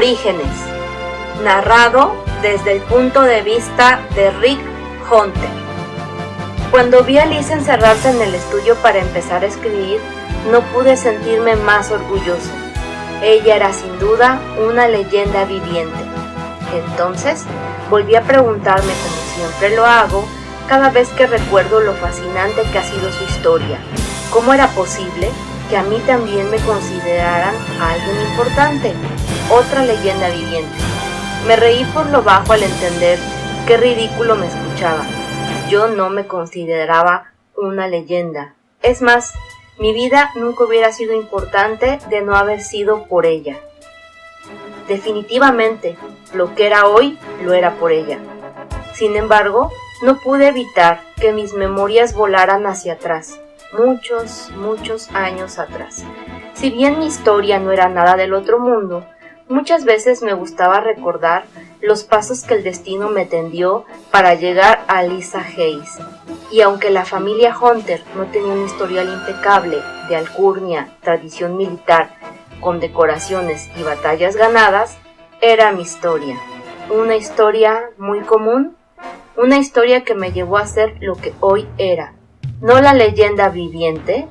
Orígenes, narrado desde el punto de vista de Rick Hunter. Cuando vi a Liz encerrarse en el estudio para empezar a escribir, no pude sentirme más orgulloso. Ella era sin duda una leyenda viviente. Entonces, volví a preguntarme, como siempre lo hago, cada vez que recuerdo lo fascinante que ha sido su historia. ¿Cómo era posible que a mí también me consideraran alguien importante? Otra leyenda viviente. Me reí por lo bajo al entender qué ridículo me escuchaba. Yo no me consideraba una leyenda. Es más, mi vida nunca hubiera sido importante de no haber sido por ella. Definitivamente, lo que era hoy, lo era por ella. Sin embargo, no pude evitar que mis memorias volaran hacia atrás, muchos años atrás. Si bien mi historia no era nada del otro mundo, muchas veces me gustaba recordar los pasos que el destino me tendió para llegar a Lisa Hayes. Y aunque la familia Hunter no tenía un historial impecable de alcurnia, tradición militar, condecoraciones y batallas ganadas, era mi historia. Una historia muy común, una historia que me llevó a ser lo que hoy era. No la leyenda viviente,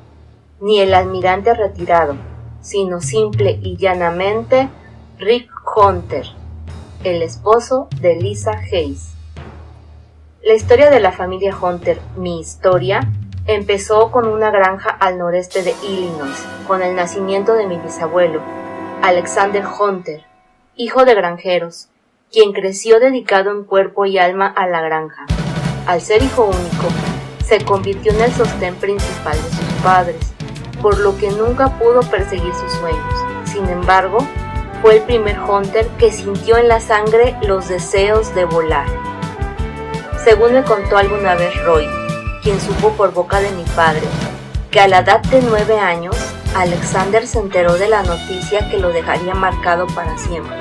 ni el almirante retirado, sino simple y llanamente Rick Hunter, el esposo de Lisa Hayes. La historia de la familia Hunter, mi historia, empezó con una granja al noreste de Illinois, con el nacimiento de mi bisabuelo, Alexander Hunter, hijo de granjeros, quien creció dedicado en cuerpo y alma a la granja. Al ser hijo único, se convirtió en el sostén principal de sus padres, por lo que nunca pudo perseguir sus sueños. Sin embargo, fue el primer Hunter que sintió en la sangre los deseos de volar. Según me contó alguna vez Roy, quien supo por boca de mi padre, que a la edad de 9 años, Alexander se enteró de la noticia que lo dejaría marcado para siempre: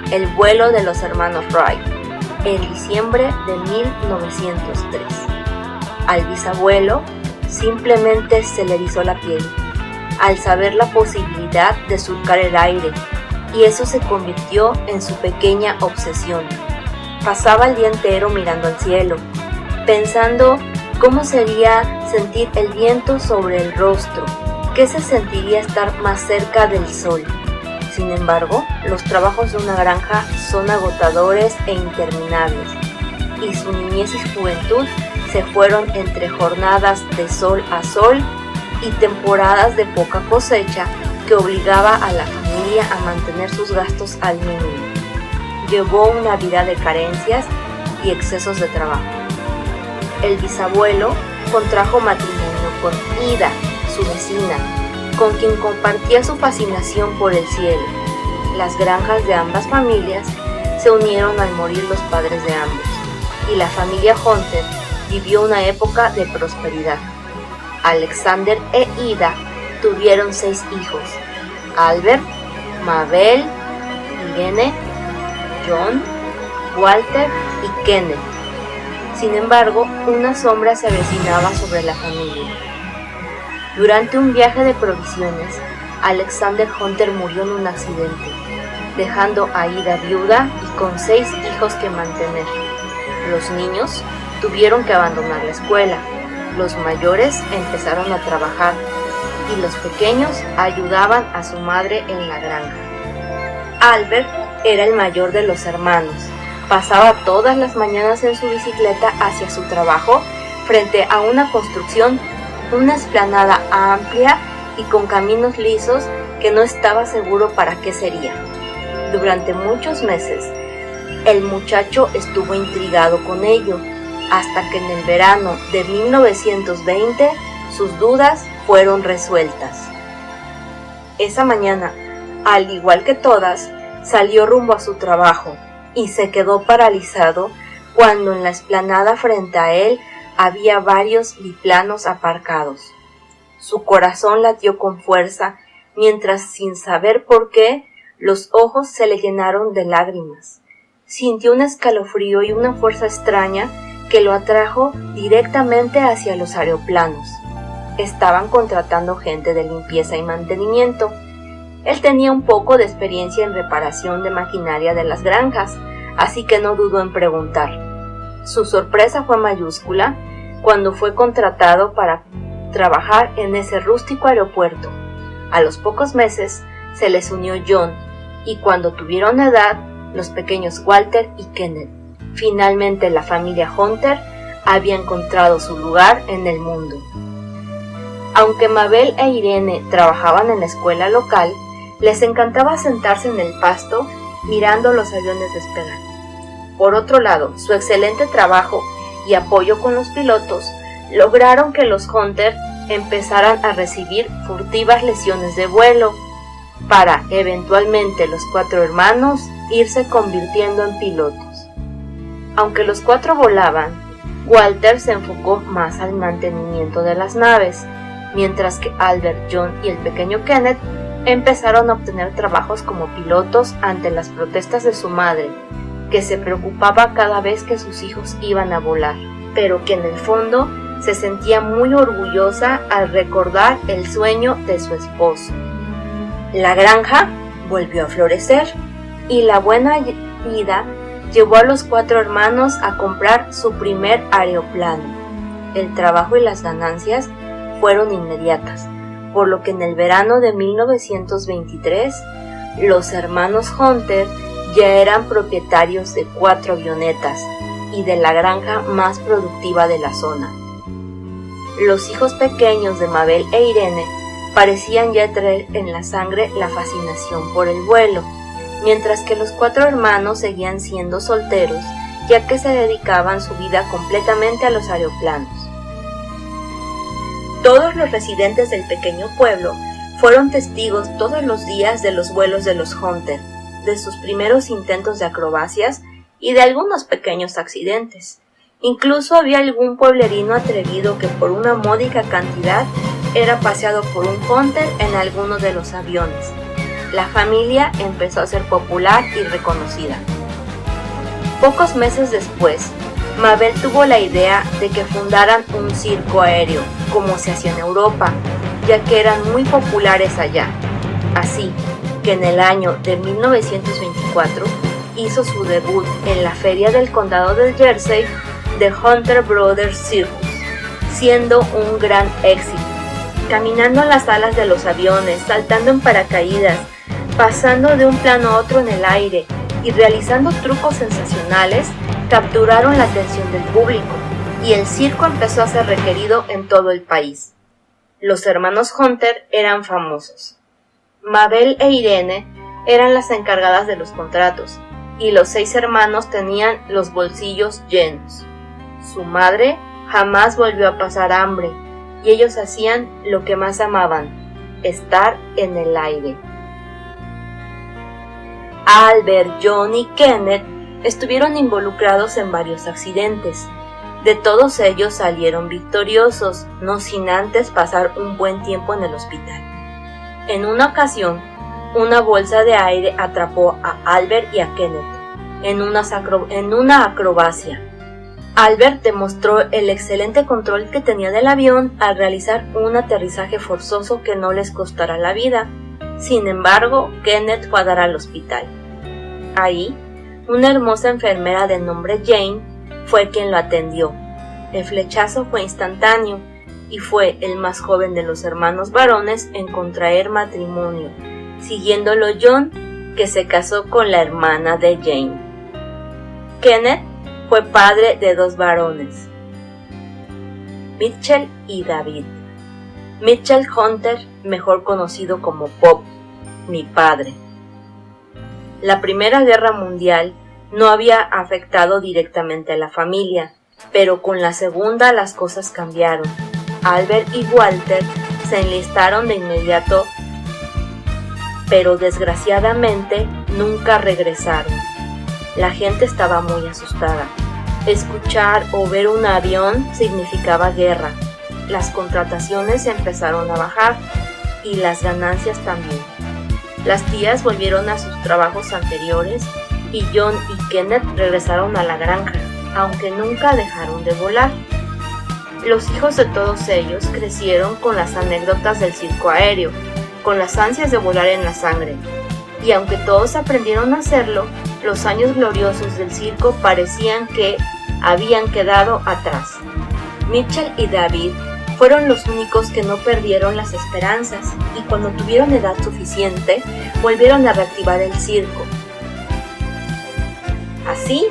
el vuelo de los hermanos Wright, en diciembre de 1903. Al bisabuelo simplemente se le erizó la piel al saber la posibilidad de surcar el aire, y eso se convirtió en su pequeña obsesión. Pasaba el día entero mirando al cielo, pensando cómo sería sentir el viento sobre el rostro, qué se sentiría estar más cerca del sol. Sin embargo, los trabajos de una granja son agotadores e interminables, y su niñez y juventud se fueron entre jornadas de sol a sol y temporadas de poca cosecha que obligaba a la familia a mantener sus gastos al mínimo. Llevó una vida de carencias y excesos de trabajo. El bisabuelo contrajo matrimonio con Ida, su vecina, con quien compartía su fascinación por el cielo. Las granjas de ambas familias se unieron al morir los padres de ambos, y la familia Hunter vivió una época de prosperidad. Alexander e Ida tuvieron 6 hijos: Albert, Mabel, Irene, John, Walter y Kenneth. Sin embargo, una sombra se avecinaba sobre la familia. Durante un viaje de provisiones, Alexander Hunter murió en un accidente, dejando a Ida viuda y con 6 hijos que mantener. Los niños tuvieron que abandonar la escuela, los mayores empezaron a trabajar y los pequeños ayudaban a su madre en la granja. Albert era el mayor de los hermanos. Pasaba todas las mañanas en su bicicleta hacia su trabajo frente a una construcción, una explanada amplia y con caminos lisos que no estaba seguro para qué sería. Durante muchos meses, el muchacho estuvo intrigado con ello, hasta que en el verano de 1920 sus dudas fueron resueltas. Esa mañana, al igual que todas, salió rumbo a su trabajo y se quedó paralizado cuando en la explanada frente a él había varios biplanos aparcados. Su corazón latió con fuerza mientras, sin saber por qué, los ojos se le llenaron de lágrimas. Sintió un escalofrío y una fuerza extraña que lo atrajo directamente hacia los aeroplanos. Estaban contratando gente de limpieza y mantenimiento, Él tenía un poco de experiencia en reparación de maquinaria de las granjas, así que no dudó en preguntar. Su sorpresa fue mayúscula cuando fue contratado para trabajar en ese rústico aeropuerto. A los pocos meses se les unió John, y cuando tuvieron edad, los pequeños Walter y Kenneth. Finalmente la familia Hunter había encontrado su lugar en el mundo. Aunque Mabel e Irene trabajaban en la escuela local, les encantaba sentarse en el pasto mirando los aviones despegar. Por otro lado, su excelente trabajo y apoyo con los pilotos lograron que los Hunter empezaran a recibir furtivas lesiones de vuelo, para eventualmente los 4 hermanos irse convirtiendo en pilotos. Aunque los 4 volaban, Walter se enfocó más al mantenimiento de las naves, mientras que Albert, John y el pequeño Kenneth empezaron a obtener trabajos como pilotos ante las protestas de su madre, que se preocupaba cada vez que sus hijos iban a volar, pero que en el fondo se sentía muy orgullosa al recordar el sueño de su esposo. La granja volvió a florecer y la buena vida llevó a los 4 hermanos a comprar su primer aeroplano. El trabajo y las ganancias fueron inmediatas, por lo que en el verano de 1923 los hermanos Hunter ya eran propietarios de 4 avionetas y de la granja más productiva de la zona. Los hijos pequeños de Mabel e Irene parecían ya traer en la sangre la fascinación por el vuelo, mientras que los 4 hermanos seguían siendo solteros, ya que se dedicaban su vida completamente a los aeroplanos. Todos los residentes del pequeño pueblo fueron testigos todos los días de los vuelos de los Hunter, de sus primeros intentos de acrobacias y de algunos pequeños accidentes. Incluso había algún pueblerino atrevido que por una módica cantidad era paseado por un Hunter en alguno de los aviones. La familia empezó a ser popular y reconocida. Pocos meses después, Mabel tuvo la idea de que fundaran un circo aéreo, como se hacía en Europa, ya que eran muy populares allá. Así que en el año de 1924 hizo su debut en la feria del condado de Jersey de Hunter Brothers Circus, siendo un gran éxito. Caminando a las alas de los aviones, saltando en paracaídas, pasando de un plano a otro en el aire y realizando trucos sensacionales, capturaron la atención del público y el circo empezó a ser requerido en todo el país. Los hermanos Hunter eran famosos. Mabel e Irene eran las encargadas de los contratos y los 6 hermanos tenían los bolsillos llenos. Su madre jamás volvió a pasar hambre y ellos hacían lo que más amaban, estar en el aire. Albert, John y Kenneth estuvieron involucrados en varios accidentes. De todos ellos salieron victoriosos, no sin antes pasar un buen tiempo en el hospital. En una ocasión, una bolsa de aire atrapó a Albert y a Kenneth en una acrobacia. Albert demostró el excelente control que tenía del avión al realizar un aterrizaje forzoso que no les costara la vida. Sin embargo, Kenneth fue a dar al hospital. Ahí, una hermosa enfermera de nombre Jane fue quien lo atendió. El flechazo fue instantáneo y fue el más joven de los hermanos varones en contraer matrimonio, siguiéndolo John, que se casó con la hermana de Jane. Kenneth fue padre de 2 varones, Mitchell y David. Mitchell Hunter, mejor conocido como Pop, mi padre. La Primera Guerra Mundial no había afectado directamente a la familia, pero con la Segunda las cosas cambiaron. Albert y Walter se enlistaron de inmediato, pero desgraciadamente nunca regresaron. La gente estaba muy asustada. Escuchar o ver un avión significaba guerra. Las contrataciones empezaron a bajar y las ganancias también. Las tías volvieron a sus trabajos anteriores y John y Kenneth regresaron a la granja, aunque nunca dejaron de volar. Los hijos de todos ellos crecieron con las anécdotas del circo aéreo, con las ansias de volar en la sangre. Y aunque todos aprendieron a hacerlo, los años gloriosos del circo parecían que habían quedado atrás. Mitchell y David fueron los únicos que no perdieron las esperanzas y cuando tuvieron edad suficiente volvieron a reactivar el circo. Así,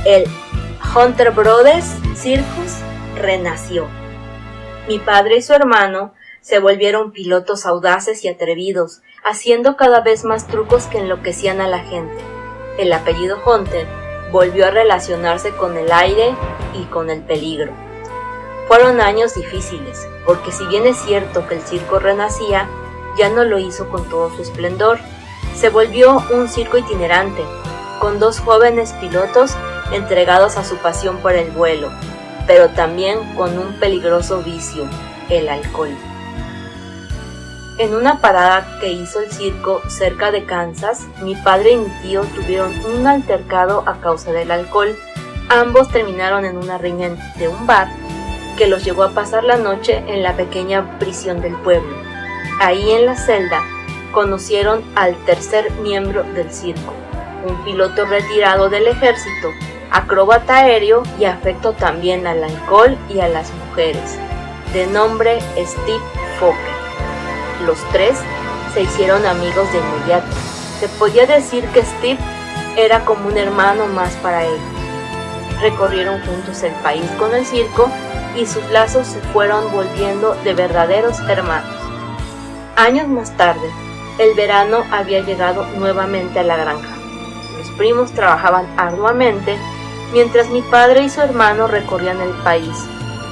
el Hunter Brothers Circus renació. Mi padre y su hermano se volvieron pilotos audaces y atrevidos, haciendo cada vez más trucos que enloquecían a la gente. El apellido Hunter volvió a relacionarse con el aire y con el peligro. Fueron años difíciles, porque si bien es cierto que el circo renacía, ya no lo hizo con todo su esplendor. Se volvió un circo itinerante, con 2 jóvenes pilotos entregados a su pasión por el vuelo, pero también con un peligroso vicio, el alcohol. En una parada que hizo el circo cerca de Kansas, mi padre y mi tío tuvieron un altercado a causa del alcohol. Ambos terminaron en una riña de un bar que los llevó a pasar la noche en la pequeña prisión del pueblo. Ahí en la celda conocieron al tercer miembro del circo, un piloto retirado del ejército, acróbata aéreo y afecto también al alcohol y a las mujeres, de nombre Steve Fokker. Los 3 se hicieron amigos de inmediato. Se podía decir que Steve era como un hermano más para ellos. Recorrieron juntos el país con el circo y sus lazos se fueron volviendo de verdaderos hermanos. Años más tarde, el verano había llegado nuevamente a la granja. Los primos trabajaban arduamente mientras mi padre y su hermano recorrían el país,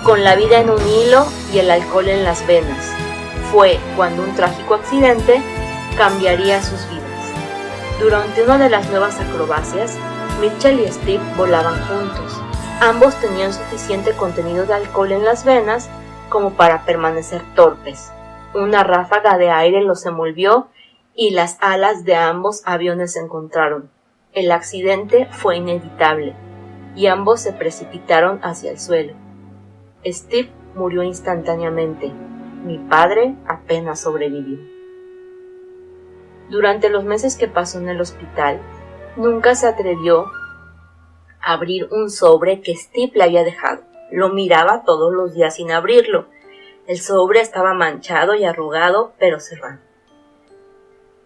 con la vida en un hilo y el alcohol en las venas. Fue cuando un trágico accidente cambiaría sus vidas. Durante una de las nuevas acrobacias, Mitchell y Steve volaban juntos. Ambos tenían suficiente contenido de alcohol en las venas como para permanecer torpes. Una ráfaga de aire los envolvió y las alas de ambos aviones se encontraron. El accidente fue inevitable y ambos se precipitaron hacia el suelo. Steve murió instantáneamente. Mi padre apenas sobrevivió. Durante los meses que pasó en el hospital, nunca se atrevió a abrir un sobre que Steve le había dejado. Lo miraba todos los días sin abrirlo. El sobre estaba manchado y arrugado, pero cerrado.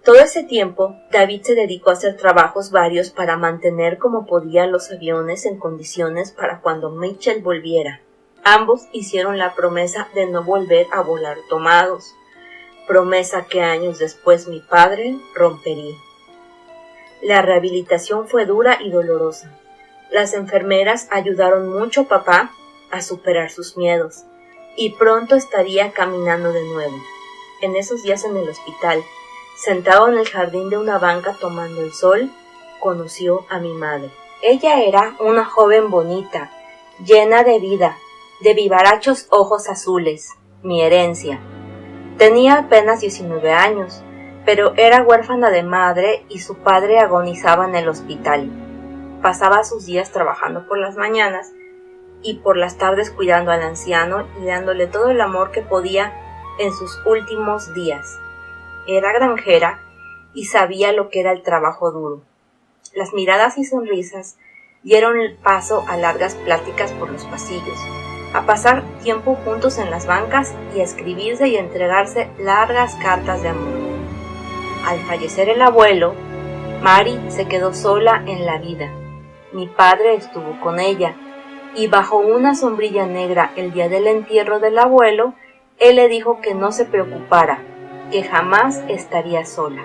Todo ese tiempo, David se dedicó a hacer trabajos varios para mantener como podía los aviones en condiciones para cuando Mitchell volviera. Ambos hicieron la promesa de no volver a volar tomados, promesa que años después mi padre rompería. La rehabilitación fue dura y dolorosa. Las enfermeras ayudaron mucho a papá a superar sus miedos, y pronto estaría caminando de nuevo. En esos días en el hospital, sentado en el jardín de una banca tomando el sol, conoció a mi madre. Ella era una joven bonita, llena de vida, de vivarachos ojos azules, mi herencia. Tenía apenas 19 años, pero era huérfana de madre y su padre agonizaba en el hospital. Pasaba sus días trabajando por las mañanas y por las tardes cuidando al anciano y dándole todo el amor que podía en sus últimos días. Era granjera y sabía lo que era el trabajo duro. Las miradas y sonrisas dieron el paso a largas pláticas por los pasillos, a pasar tiempo juntos en las bancas y a escribirse y entregarse largas cartas de amor. Al fallecer el abuelo, Mary se quedó sola en la vida. Mi padre estuvo con ella, y bajo una sombrilla negra el día del entierro del abuelo, él le dijo que no se preocupara, que jamás estaría sola.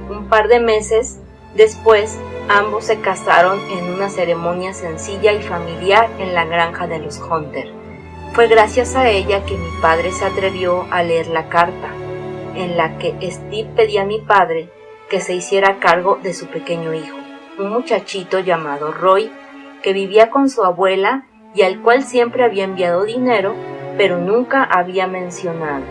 Un par de meses después, ambos se casaron en una ceremonia sencilla y familiar en la granja de los Hunter. Fue gracias a ella que mi padre se atrevió a leer la carta, en la que Steve pedía a mi padre que se hiciera cargo de su pequeño hijo, un muchachito llamado Roy, que vivía con su abuela y al cual siempre había enviado dinero, pero nunca había mencionado.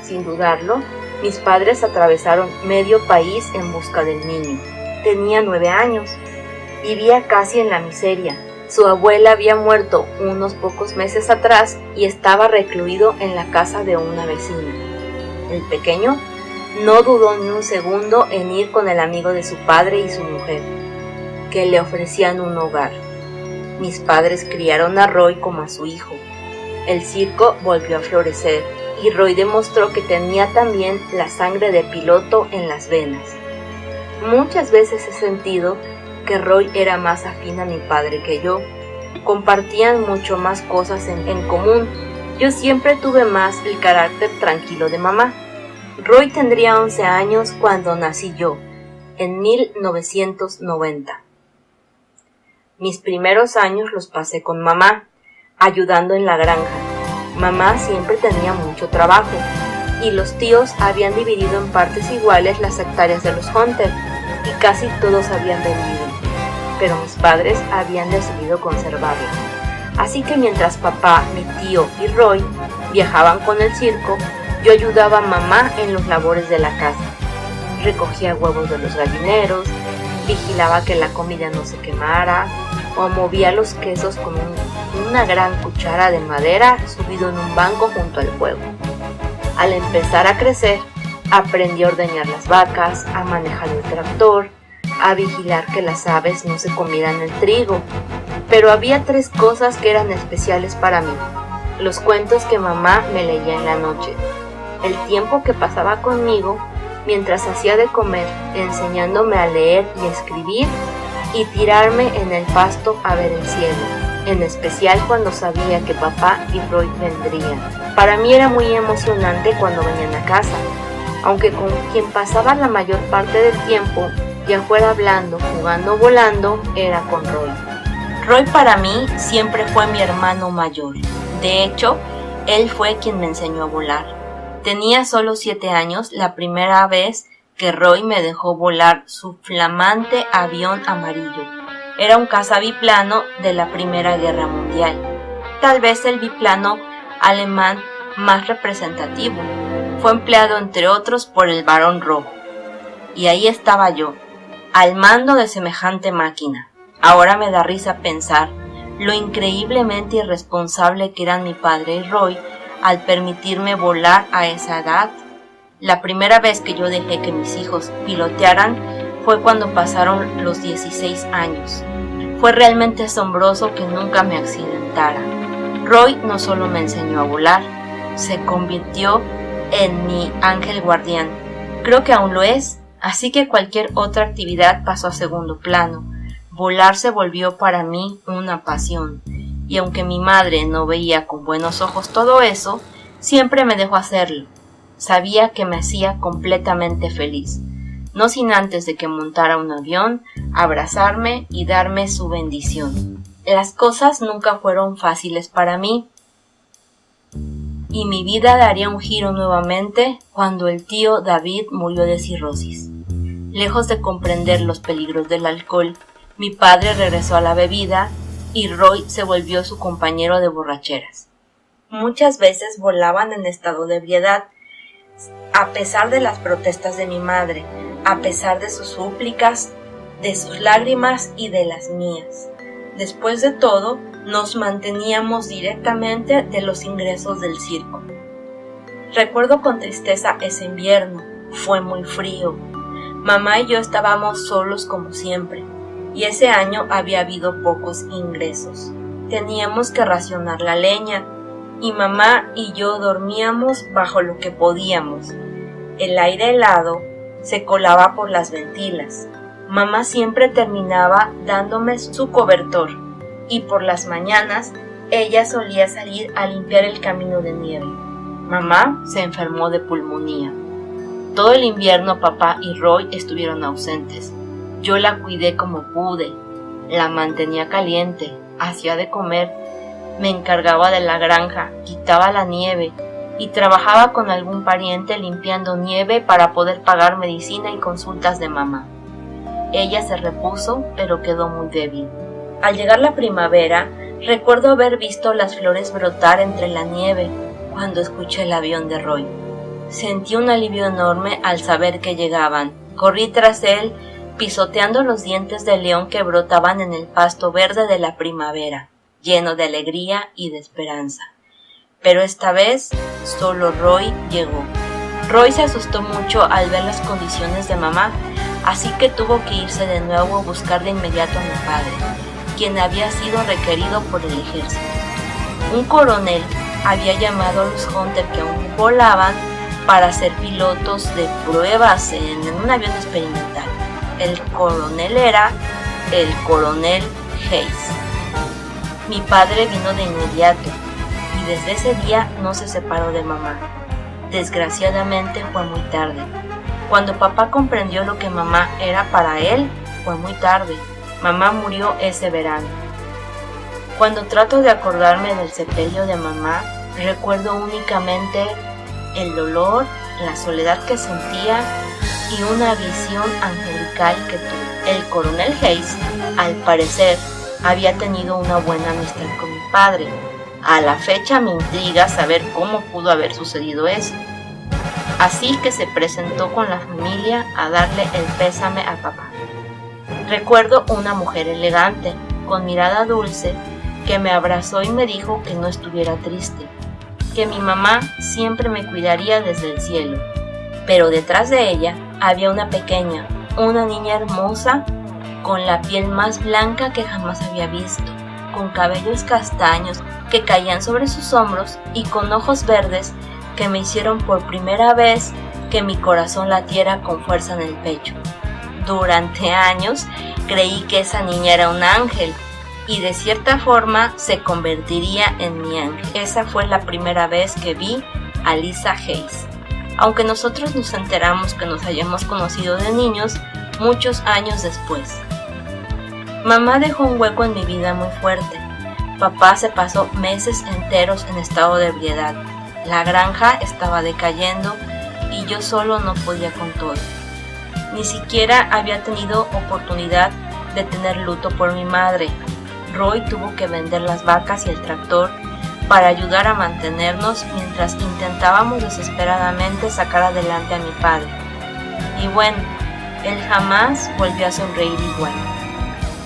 Sin dudarlo, mis padres atravesaron medio país en busca del niño. Tenía 9 años, vivía casi en la miseria, Su abuela había muerto unos pocos meses atrás y estaba recluido en la casa de una vecina. El pequeño no dudó ni un segundo en ir con el amigo de su padre y su mujer, que le ofrecían un hogar. Mis padres criaron a Roy como a su hijo. El circo volvió a florecer y Roy demostró que tenía también la sangre de piloto en las venas. Muchas veces he sentido que Roy era más afín a mi padre que yo. Compartían mucho más cosas en común. Yo siempre tuve más el carácter tranquilo de mamá. Roy tendría 11 años cuando nací yo, en 1990. Mis primeros años los pasé con mamá, ayudando en la granja. Mamá siempre tenía mucho trabajo, y los tíos habían dividido en partes iguales las hectáreas de los Hunter, y casi todos habían vendido, pero mis padres habían decidido conservarla. Así que mientras papá, mi tío y Roy viajaban con el circo, yo ayudaba a mamá en los labores de la casa. Recogía huevos de los gallineros, vigilaba que la comida no se quemara, o movía los quesos con una gran cuchara de madera subido en un banco junto al fuego. Al empezar a crecer, aprendí a ordeñar las vacas, a manejar el tractor, a vigilar que las aves no se comieran el trigo. Pero había 3 cosas que eran especiales para mí: los cuentos que mamá me leía en la noche, el tiempo que pasaba conmigo mientras hacía de comer, enseñándome a leer y escribir, y tirarme en el pasto a ver el cielo, en especial cuando sabía que papá y Roy vendrían. Para mí era muy emocionante cuando venían a casa, aunque con quien pasaba la mayor parte del tiempo, ya fuera hablando, jugando o volando, era con Roy. Roy para mí siempre fue mi hermano mayor. De hecho, él fue quien me enseñó a volar. Tenía solo 7 años la primera vez que Roy me dejó volar su flamante avión amarillo. Era un caza biplano de la Primera Guerra Mundial, tal vez el biplano alemán más representativo. Fue empleado entre otros por el Barón Rojo. Y ahí estaba yo, al mando de semejante máquina. Ahora me da risa pensar lo increíblemente irresponsable que eran mi padre y Roy al permitirme volar a esa edad. La primera vez que yo dejé que mis hijos pilotearan fue cuando pasaron los 16 años. Fue realmente asombroso que nunca me accidentara. Roy no solo me enseñó a volar, se convirtió en mi ángel guardián. Creo que aún lo es, así que cualquier otra actividad pasó a segundo plano. Volar se volvió para mí una pasión, y aunque mi madre no veía con buenos ojos todo eso, siempre me dejó hacerlo. Sabía que me hacía completamente feliz, no sin antes de que montara un avión, abrazarme y darme su bendición. Las cosas nunca fueron fáciles para mí, y mi vida daría un giro nuevamente cuando el tío David murió de cirrosis. Lejos de comprender los peligros del alcohol, mi padre regresó a la bebida y Roy se volvió su compañero de borracheras. Muchas veces volaban en estado de ebriedad, a pesar de las protestas de mi madre, a pesar de sus súplicas, de sus lágrimas y de las mías. Después de todo, nos manteníamos directamente de los ingresos del circo. Recuerdo con tristeza ese invierno. Fue muy frío. Mamá y yo estábamos solos como siempre, y ese año había habido pocos ingresos. Teníamos que racionar la leña, y mamá y yo dormíamos bajo lo que podíamos. El aire helado se colaba por las ventilas. Mamá siempre terminaba dándome su cobertor, y por las mañanas ella solía salir a limpiar el camino de nieve. Mamá se enfermó de pulmonía. Todo el invierno papá y Roy estuvieron ausentes. Yo la cuidé como pude, la mantenía caliente, hacía de comer, me encargaba de la granja, quitaba la nieve y trabajaba con algún pariente limpiando nieve para poder pagar medicina y consultas de mamá. Ella se repuso, pero quedó muy débil. Al llegar la primavera, recuerdo haber visto las flores brotar entre la nieve cuando escuché el avión de Roy. Sentí un alivio enorme al saber que llegaban. Corrí tras él pisoteando los dientes de león que brotaban en el pasto verde de la primavera, lleno de alegría y de esperanza. Pero esta vez solo Roy llegó. Roy se asustó mucho al ver las condiciones de mamá, así que tuvo que irse de nuevo a buscar de inmediato a mi padre, quien había sido requerido por el ejército. Un coronel había llamado a los Hunter que aún volaban para ser pilotos de pruebas en un avión experimental. El coronel era el coronel Hayes. Mi padre vino de inmediato y desde ese día no se separó de mamá. Desgraciadamente fue muy tarde. Cuando papá comprendió lo que mamá era para él, fue muy tarde. Mamá murió ese verano. Cuando trato de acordarme del sepelio de mamá, recuerdo únicamente el dolor, la soledad que sentía y una visión angelical que tuve. El coronel Hayes, al parecer, había tenido una buena amistad con mi padre. A la fecha me intriga saber cómo pudo haber sucedido eso. Así que se presentó con la familia a darle el pésame a papá. Recuerdo una mujer elegante, con mirada dulce, que me abrazó y me dijo que no estuviera triste, que mi mamá siempre me cuidaría desde el cielo. Pero detrás de ella había una pequeña, una niña hermosa, con la piel más blanca que jamás había visto, con cabellos castaños que caían sobre sus hombros y con ojos verdes que me hicieron por primera vez que mi corazón latiera con fuerza en el pecho. Durante años creí que esa niña era un ángel y de cierta forma se convertiría en mi ángel. Esa fue la primera vez que vi a Lisa Hayes, aunque nosotros nos enteramos que nos hayamos conocido de niños muchos años después. Mamá dejó un hueco en mi vida muy fuerte. Papá se pasó meses enteros en estado de ebriedad. La granja estaba decayendo y yo solo no podía con todo. Ni siquiera había tenido oportunidad de tener luto por mi madre. Roy tuvo que vender las vacas y el tractor para ayudar a mantenernos mientras intentábamos desesperadamente sacar adelante a mi padre. Y bueno, él jamás volvió a sonreír igual.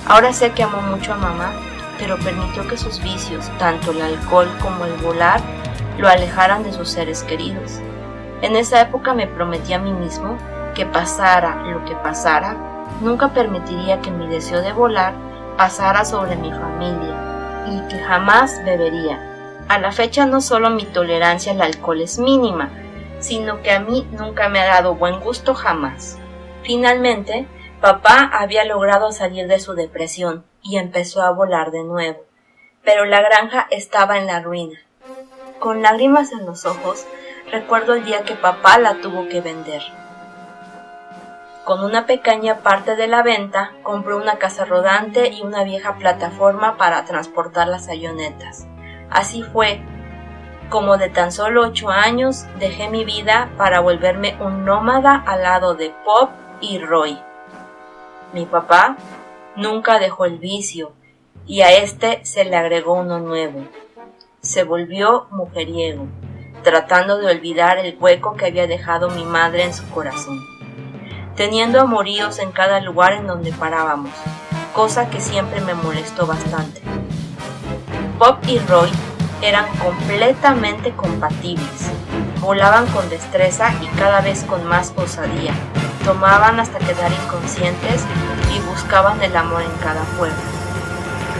Ahora sé que amó mucho a mamá, pero permitió que sus vicios, tanto el alcohol como el volar, lo alejaran de sus seres queridos. En esa época me prometí a mí mismo que pasara lo que pasara, nunca permitiría que mi deseo de volar pasara sobre mi familia y que jamás bebería. A la fecha no solo mi tolerancia al alcohol es mínima, sino que a mí nunca me ha dado buen gusto jamás. Finalmente, papá había logrado salir de su depresión y empezó a volar de nuevo, pero la granja estaba en la ruina. Con lágrimas en los ojos, recuerdo el día que papá la tuvo que vender. Con una pequeña parte de la venta, compró una casa rodante y una vieja plataforma para transportar las avionetas. Así fue como de tan solo 8 años dejé mi vida para volverme un nómada al lado de Pop y Roy. Mi papá nunca dejó el vicio y a este se le agregó uno nuevo. Se volvió mujeriego, tratando de olvidar el hueco que había dejado mi madre en su corazón, teniendo amoríos en cada lugar en donde parábamos, cosa que siempre me molestó bastante. Pop y Roy eran completamente compatibles, volaban con destreza y cada vez con más osadía, tomaban hasta quedar inconscientes y buscaban el amor en cada puerta.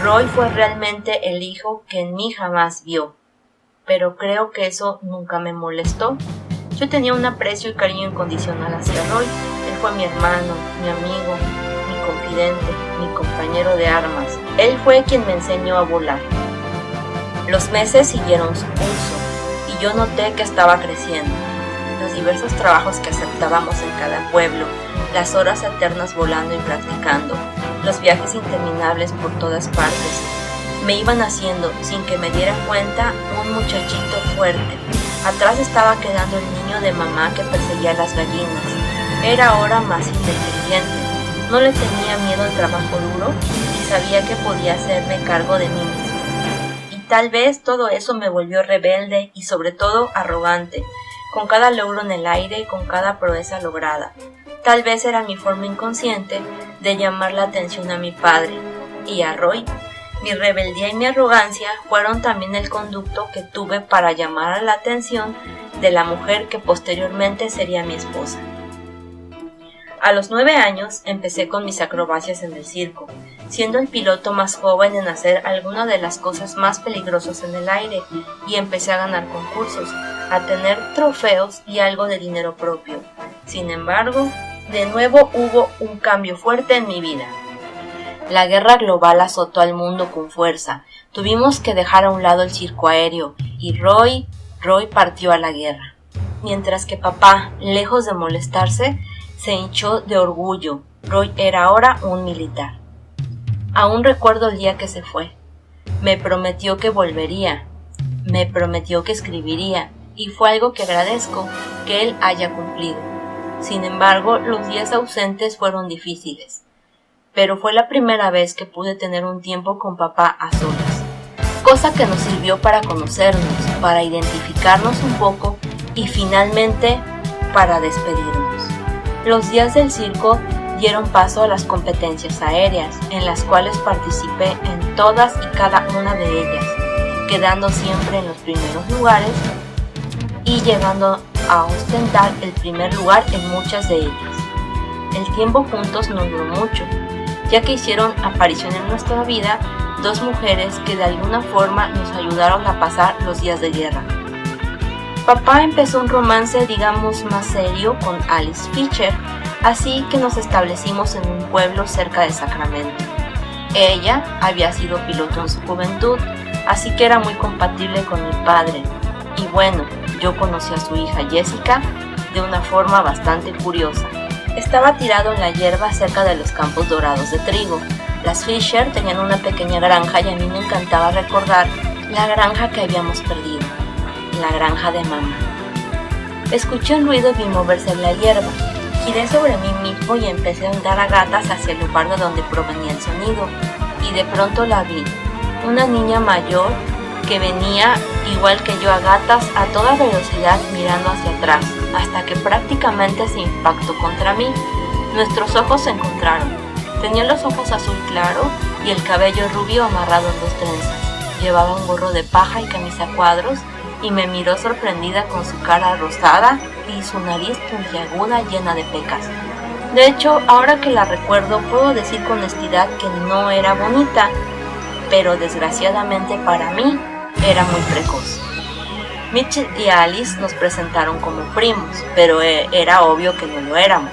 Roy fue realmente el hijo que en mí jamás vio, pero creo que eso nunca me molestó. Yo tenía un aprecio y cariño incondicional hacia Roy. Él fue mi hermano, mi amigo, mi confidente, mi compañero de armas. Él fue quien me enseñó a volar. Los meses siguieron su curso y yo noté que estaba creciendo. Los diversos trabajos que aceptábamos en cada pueblo, las horas eternas volando y practicando, los viajes interminables por todas partes, me iban haciendo, sin que me diera cuenta, un muchachito fuerte. Atrás estaba quedando el niño de mamá que perseguía las gallinas. Era ahora más independiente. No le tenía miedo al trabajo duro y sabía que podía hacerme cargo de mí mismo. Y tal vez todo eso me volvió rebelde y sobre todo arrogante, con cada logro en el aire y con cada proeza lograda. Tal vez era mi forma inconsciente de llamar la atención a mi padre y a Roy. Mi rebeldía y mi arrogancia fueron también el conducto que tuve para llamar la atención de la mujer que posteriormente sería mi esposa. A los 9 años empecé con mis acrobacias en el circo, siendo el piloto más joven en hacer alguna de las cosas más peligrosas en el aire, y empecé a ganar concursos, a tener trofeos y algo de dinero propio. Sin embargo, de nuevo hubo un cambio fuerte en mi vida. La guerra global azotó al mundo con fuerza. Tuvimos que dejar a un lado el circo aéreo y Roy partió a la guerra. Mientras que papá, lejos de molestarse, se hinchó de orgullo. Roy era ahora un militar. Aún recuerdo el día que se fue. Me prometió que volvería. Me prometió que escribiría. Y fue algo que agradezco que él haya cumplido. Sin embargo, los días ausentes fueron difíciles. Pero fue la primera vez que pude tener un tiempo con papá a solas. Cosa que nos sirvió para conocernos, para identificarnos un poco y finalmente para despedirnos. Los días del circo dieron paso a las competencias aéreas, en las cuales participé en todas y cada una de ellas, quedando siempre en los primeros lugares y llegando a ostentar el primer lugar en muchas de ellas. El tiempo juntos no duró mucho, ya que hicieron aparición en nuestra vida dos mujeres que de alguna forma nos ayudaron a pasar los días de guerra. Papá empezó un romance, digamos, más serio con Alice Fisher, así que nos establecimos en un pueblo cerca de Sacramento. Ella había sido piloto en su juventud, así que era muy compatible con mi padre. Y bueno, yo conocí a su hija Jessica de una forma bastante curiosa. Estaba tirado en la hierba cerca de los campos dorados de trigo. Las Fisher tenían una pequeña granja y a mí me encantaba recordar la granja que habíamos perdido, la granja de mamá. Escuché un ruido y vi moverse en la hierba. Giré sobre mí mismo y empecé a andar a gatas hacia el lugar de donde provenía el sonido. Y de pronto la vi, una niña mayor que venía igual que yo a gatas a toda velocidad mirando hacia atrás, hasta que prácticamente se impactó contra mí. Nuestros ojos se encontraron. Tenía los ojos azul claro y el cabello rubio amarrado en 2 trenzas. Llevaba un gorro de paja y camisa a cuadros y me miró sorprendida con su cara rosada y su nariz puntiaguda llena de pecas. De hecho, ahora que la recuerdo, puedo decir con honestidad que no era bonita, pero desgraciadamente para mí era muy precoz. Mitchell y Alice nos presentaron como primos, pero era obvio que no lo éramos.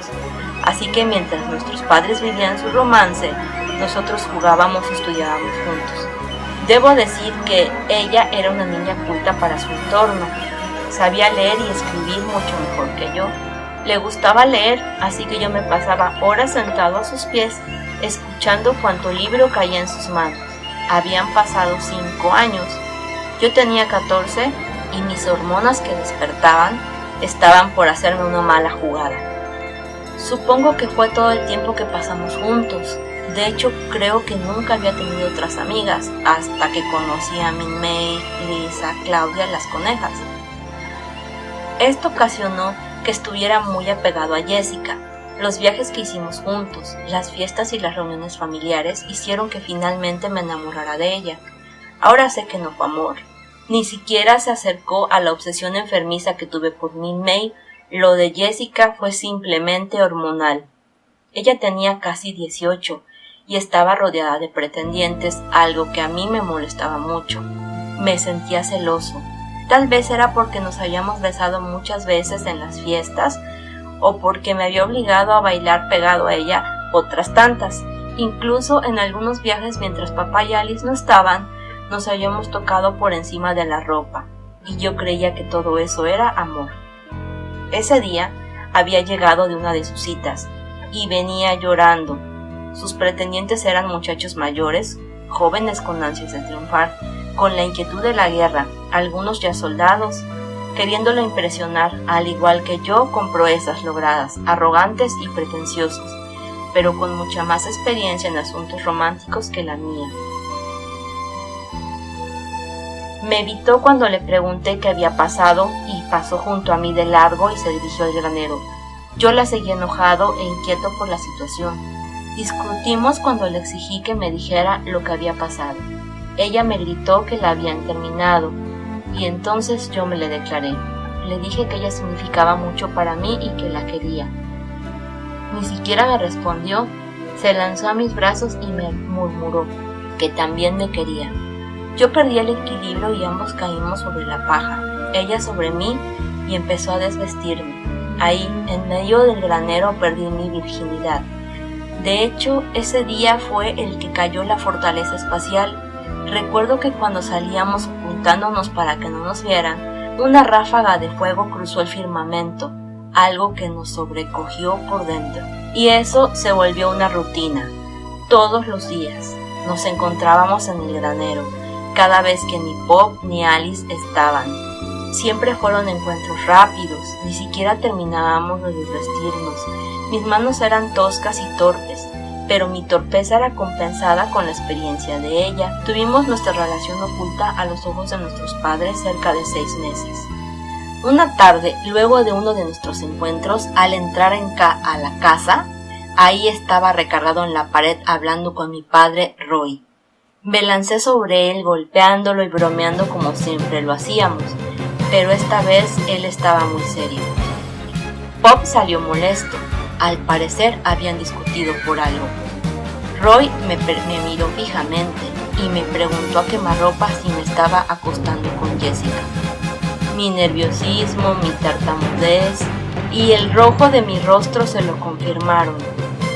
Así que mientras nuestros padres vivían su romance, nosotros jugábamos y estudiábamos juntos. Debo decir que ella era una niña culta para su entorno. Sabía leer y escribir mucho mejor que yo. Le gustaba leer, así que yo me pasaba horas sentado a sus pies, escuchando cuanto libro caía en sus manos. Habían pasado 5 años. Yo tenía 14 y mis hormonas que despertaban estaban por hacerme una mala jugada. Supongo que fue todo el tiempo que pasamos juntos. De hecho, creo que nunca había tenido otras amigas hasta que conocí a Min May, Lisa, Claudia, las conejas. Esto ocasionó que estuviera muy apegado a Jessica. Los viajes que hicimos juntos, las fiestas y las reuniones familiares hicieron que finalmente me enamorara de ella. Ahora sé que no fue amor. Ni siquiera se acercó a la obsesión enfermiza que tuve por Min May. Lo de Jessica fue simplemente hormonal. Ella tenía casi 18 y estaba rodeada de pretendientes, algo que a mí me molestaba mucho. Me sentía celoso. Tal vez era porque nos habíamos besado muchas veces en las fiestas o porque me había obligado a bailar pegado a ella otras tantas. Incluso en algunos viajes mientras papá y Alice no estaban, nos habíamos tocado por encima de la ropa y yo creía que todo eso era amor. Ese día había llegado de una de sus citas y venía llorando. Sus pretendientes eran muchachos mayores, jóvenes con ansias de triunfar, con la inquietud de la guerra, algunos ya soldados, queriéndolo impresionar, al igual que yo, con proezas logradas, arrogantes y pretenciosos, pero con mucha más experiencia en asuntos románticos que la mía. Me evitó cuando le pregunté qué había pasado y pasó junto a mí de largo y se dirigió al granero. Yo la seguí enojado e inquieto por la situación. Discutimos cuando le exigí que me dijera lo que había pasado. Ella me gritó que la habían terminado, y entonces yo me le declaré. Le dije que ella significaba mucho para mí y que la quería. Ni siquiera me respondió, se lanzó a mis brazos y me murmuró que también me quería. Yo perdí el equilibrio y ambos caímos sobre la paja, ella sobre mí, y empezó a desvestirme. Ahí, en medio del granero, perdí mi virginidad. De hecho, ese día fue el que cayó la fortaleza espacial. Recuerdo que cuando salíamos ocultándonos para que no nos vieran, una ráfaga de fuego cruzó el firmamento, algo que nos sobrecogió por dentro. Y eso se volvió una rutina. Todos los días nos encontrábamos en el granero, cada vez que ni Pop ni Alice estaban. Siempre fueron encuentros rápidos, ni siquiera terminábamos de desvestirnos. Mis manos eran toscas y torpes, pero mi torpeza era compensada con la experiencia de ella. Tuvimos nuestra relación oculta a los ojos de nuestros padres cerca de 6 meses. Una tarde, luego de uno de nuestros encuentros, al entrar a la casa, ahí estaba recargado en la pared hablando con mi padre, Roy. Me lancé sobre él golpeándolo y bromeando como siempre lo hacíamos, pero esta vez él estaba muy serio. Pop salió molesto. Al parecer habían discutido por algo. Roy me miró fijamente y me preguntó a quemarropa si me estaba acostando con Jessica. Mi nerviosismo, mi tartamudez y el rojo de mi rostro se lo confirmaron.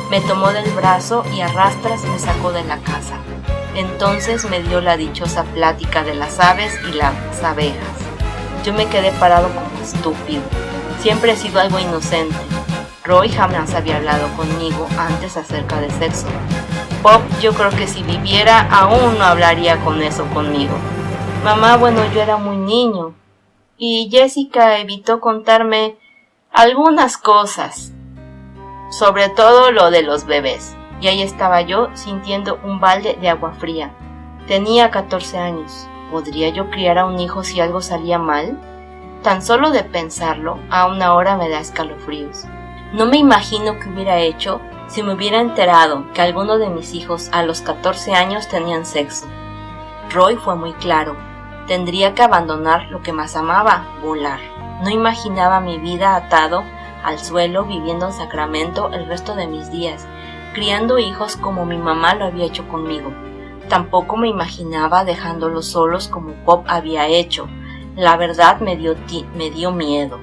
Me tomó del brazo y a rastras me sacó de la casa. Entonces me dio la dichosa plática de las aves y las abejas. Yo me quedé parado como estúpido. Siempre he sido algo inocente. Roy jamás había hablado conmigo antes acerca de sexo. Pop, yo creo que si viviera aún no hablaría con eso conmigo. Mamá, bueno, yo era muy niño. Y Jessica evitó contarme algunas cosas, sobre todo lo de los bebés. Y ahí estaba yo sintiendo un balde de agua fría. Tenía 14 años. ¿Podría yo criar a un hijo si algo salía mal? Tan solo de pensarlo, aún ahora me da escalofríos. No me imagino qué hubiera hecho si me hubiera enterado que alguno de mis hijos a los 14 años tenían sexo. Roy fue muy claro. Tendría que abandonar lo que más amaba, volar. No imaginaba mi vida atado al suelo viviendo en Sacramento el resto de mis días, criando hijos como mi mamá lo había hecho conmigo. Tampoco me imaginaba dejándolos solos como Pop había hecho. La verdad me dio miedo.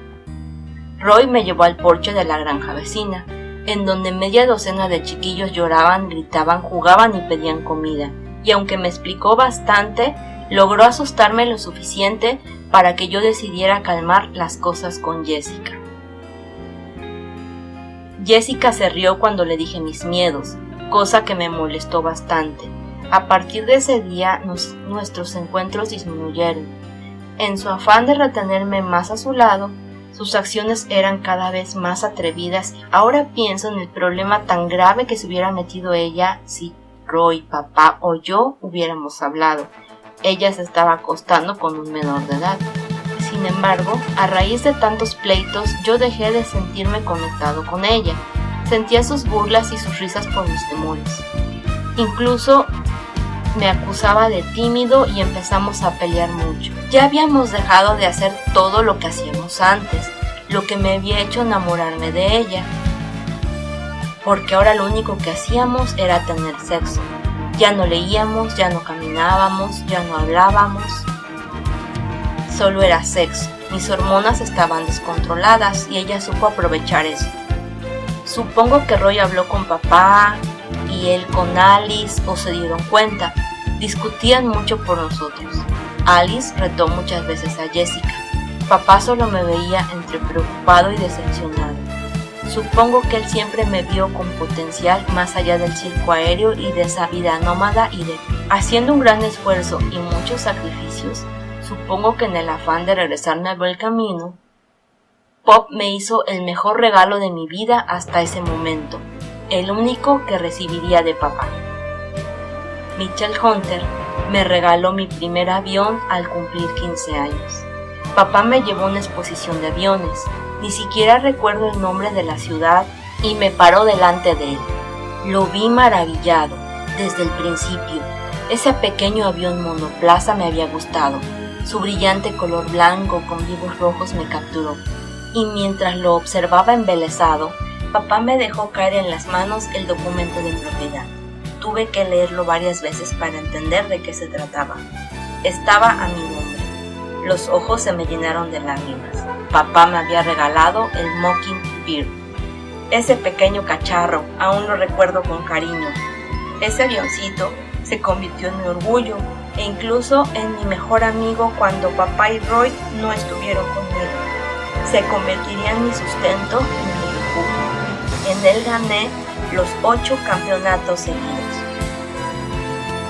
Roy me llevó al porche de la granja vecina, en donde media docena de chiquillos lloraban, gritaban, jugaban y pedían comida. Y aunque me explicó bastante, logró asustarme lo suficiente para que yo decidiera calmar las cosas con Jessica. Jessica se rió cuando le dije mis miedos, cosa que me molestó bastante. A partir de ese día nuestros encuentros disminuyeron. En su afán de retenerme más a su lado, sus acciones eran cada vez más atrevidas. Ahora pienso en el problema tan grave que se hubiera metido ella si Roy, papá o yo hubiéramos hablado. Ella se estaba acostando con un menor de edad. Sin embargo, a raíz de tantos pleitos, yo dejé de sentirme conectado con ella. Sentía sus burlas y sus risas por mis temores. Incluso me acusaba de tímido y empezamos a pelear mucho. Ya habíamos dejado de hacer todo lo que hacíamos antes, lo que me había hecho enamorarme de ella, porque ahora lo único que hacíamos era tener sexo. Ya no leíamos, ya no caminábamos, ya no hablábamos. Solo era sexo. Mis hormonas estaban descontroladas y ella supo aprovechar eso. Supongo que Roy habló con papá y él con Alice o se dieron cuenta. Discutían mucho por nosotros. Alice retó muchas veces a Jessica. Papá solo me veía entre preocupado y decepcionado. Supongo que él siempre me vio con potencial más allá del circo aéreo y de esa vida nómada y haciendo un gran esfuerzo y muchos sacrificios. Supongo que en el afán de regresarme al buen camino, Pop me hizo el mejor regalo de mi vida hasta ese momento, el único que recibiría de papá. Mitchell Hunter me regaló mi primer avión al cumplir 15 años. Papá me llevó a una exposición de aviones. Ni siquiera recuerdo el nombre de la ciudad y me paró delante de él. Lo vi maravillado desde el principio. Ese pequeño avión monoplaza me había gustado. Su brillante color blanco con vivos rojos me capturó. Y mientras lo observaba embelesado, papá me dejó caer en las manos el documento de propiedad. Tuve que leerlo varias veces para entender de qué se trataba. Estaba a mi nombre. Los ojos se me llenaron de lágrimas. Papá me había regalado el Mockingbird. Ese pequeño cacharro aún lo recuerdo con cariño. Ese avioncito se convirtió en mi orgullo e incluso en mi mejor amigo cuando papá y Roy no estuvieron conmigo. Se convertiría en mi sustento y mi refugio. En él gané los 8 campeonatos seguidos.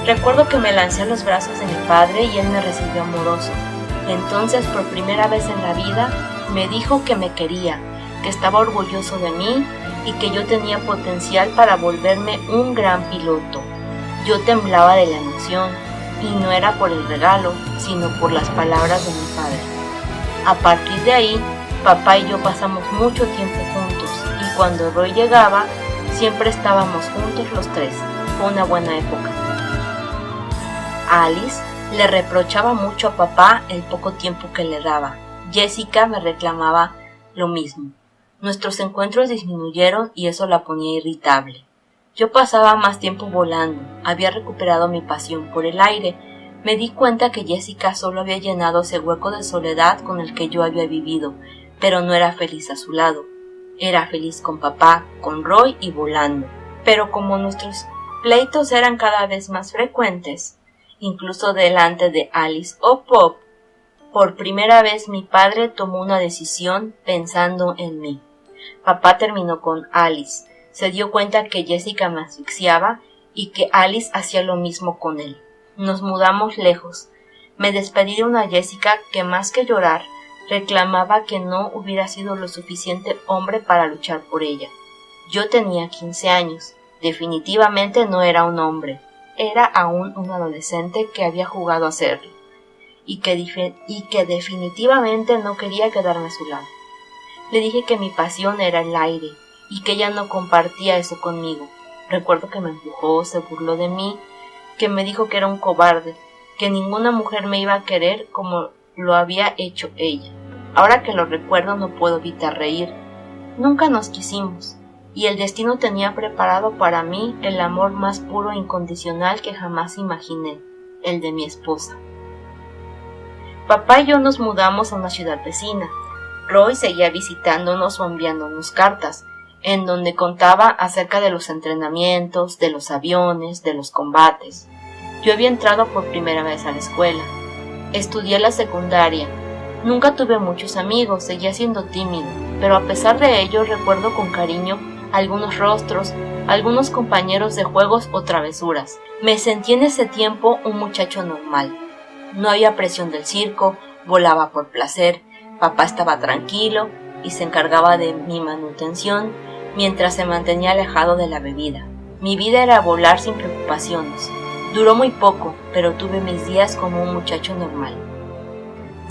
Recuerdo que me lancé a los brazos de mi padre y él me recibió amoroso. Entonces, por primera vez en la vida, me dijo que me quería, que estaba orgulloso de mí y que yo tenía potencial para volverme un gran piloto. Yo temblaba de la emoción y no era por el regalo, sino por las palabras de mi padre. A partir de ahí, papá y yo pasamos mucho tiempo juntos y cuando Roy llegaba, siempre estábamos juntos los 3. Fue una buena época. Alice le reprochaba mucho a papá el poco tiempo que le daba. Jessica me reclamaba lo mismo. Nuestros encuentros disminuyeron y eso la ponía irritable. Yo pasaba más tiempo volando, había recuperado mi pasión por el aire. Me di cuenta que Jessica solo había llenado ese hueco de soledad con el que yo había vivido, pero no era feliz a su lado. Era feliz con papá, con Roy y volando. Pero como nuestros pleitos eran cada vez más frecuentes, incluso delante de Alice o Pop, por primera vez mi padre tomó una decisión pensando en mí. Papá terminó con Alice. Se dio cuenta que Jessica me asfixiaba y que Alice hacía lo mismo con él. Nos mudamos lejos. Me despedí de una Jessica que más que llorar, reclamaba que no hubiera sido lo suficiente hombre para luchar por ella. Yo tenía 15 años. Definitivamente no era un hombre. Era aún un adolescente que había jugado a serlo. Y que definitivamente no quería quedarme a su lado. Le dije que mi pasión era el aire y que ella no compartía eso conmigo. Recuerdo que me empujó, se burló de mí, que me dijo que era un cobarde, que ninguna mujer me iba a querer como lo había hecho ella. Ahora que lo recuerdo no puedo evitar reír. Nunca nos quisimos, y el destino tenía preparado para mí el amor más puro e incondicional que jamás imaginé, el de mi esposa. Papá y yo nos mudamos a una ciudad vecina. Roy seguía visitándonos o enviándonos cartas, en donde contaba acerca de los entrenamientos, de los aviones, de los combates. Yo había entrado por primera vez a la escuela. Estudié la secundaria. Nunca tuve muchos amigos, seguía siendo tímido, pero a pesar de ello recuerdo con cariño algunos rostros, algunos compañeros de juegos o travesuras. Me sentí en ese tiempo un muchacho normal. No había presión del circo, volaba por placer, papá estaba tranquilo y se encargaba de mi manutención mientras se mantenía alejado de la bebida. Mi vida era volar sin preocupaciones. Duró muy poco, pero tuve mis días como un muchacho normal.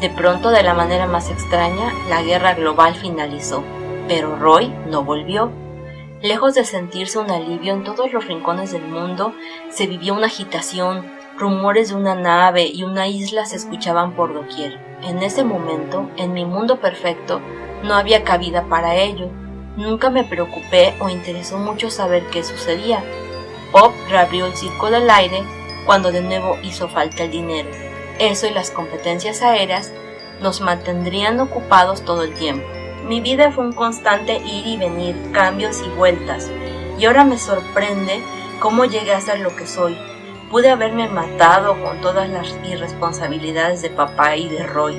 De pronto, de la manera más extraña, la guerra global finalizó, pero Roy no volvió. Lejos de sentirse un alivio en todos los rincones del mundo, se vivió una agitación, rumores de una nave y una isla se escuchaban por doquier. En ese momento, en mi mundo perfecto, no había cabida para ello. Nunca me preocupé o interesó mucho saber qué sucedía. Pop reabrió el circo del aire cuando de nuevo hizo falta el dinero. Eso y las competencias aéreas nos mantendrían ocupados todo el tiempo. Mi vida fue un constante ir y venir, cambios y vueltas, y ahora me sorprende cómo llegué a ser lo que soy. Pude haberme matado con todas las irresponsabilidades de papá y de Roy.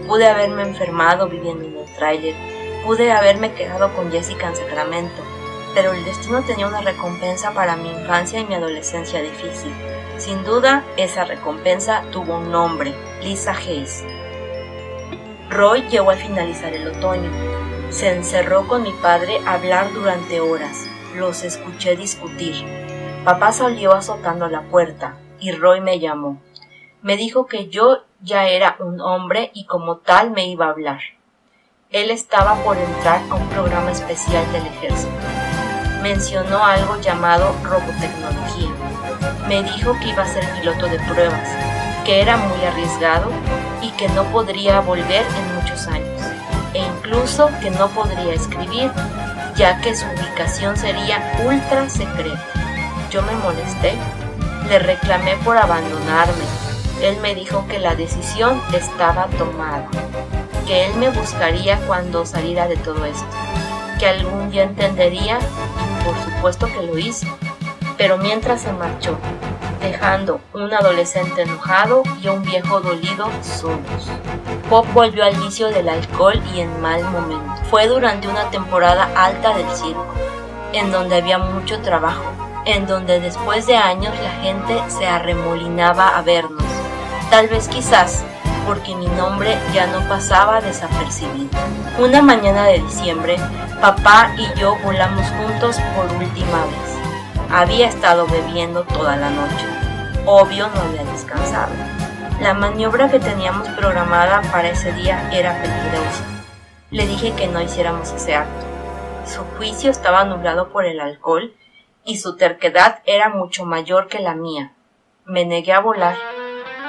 Pude haberme enfermado viviendo en el tráiler. Pude haberme quedado con Jessica en Sacramento. Pero el destino tenía una recompensa para mi infancia y mi adolescencia difícil. Sin duda, esa recompensa tuvo un nombre: Lisa Hayes. Roy llegó al finalizar el otoño. Se encerró con mi padre a hablar durante horas. Los escuché discutir. Papá salió azotando la puerta y Roy me llamó. Me dijo que yo ya era un hombre y como tal me iba a hablar. Él estaba por entrar a un programa especial del ejército. Mencionó algo llamado robotecnología. Me dijo que iba a ser piloto de pruebas, que era muy arriesgado y que no podría volver en muchos años, e incluso que no podría escribir, ya que su ubicación sería ultra secreta. Yo me molesté, le reclamé por abandonarme. Él me dijo que la decisión estaba tomada, que él me buscaría cuando saliera de todo esto, que algún día entendería y por supuesto que lo hizo. Pero mientras se marchó, dejando un adolescente enojado y un viejo dolido solos. Pop volvió al vicio del alcohol y en mal momento. Fue durante una temporada alta del circo, en donde había mucho trabajo, en donde después de años la gente se arremolinaba a vernos. Tal vez quizás porque mi nombre ya no pasaba desapercibido. Una mañana de diciembre, papá y yo volamos juntos por última vez. Había estado bebiendo toda la noche. Obvio no había descansado. La maniobra que teníamos programada para ese día era peligrosa. Le dije que no hiciéramos ese acto. Su juicio estaba nublado por el alcohol y su terquedad era mucho mayor que la mía. Me negué a volar,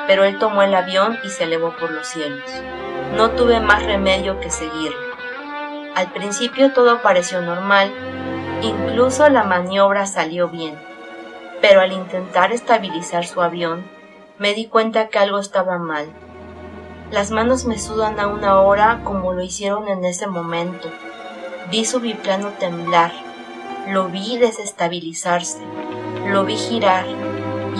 pero él tomó el avión y se elevó por los cielos. No tuve más remedio que seguirlo. Al principio todo pareció normal, incluso la maniobra salió bien, pero al intentar estabilizar su avión, me di cuenta que algo estaba mal. Las manos me sudan a una hora como lo hicieron en ese momento. Vi su biplano temblar, lo vi desestabilizarse, lo vi girar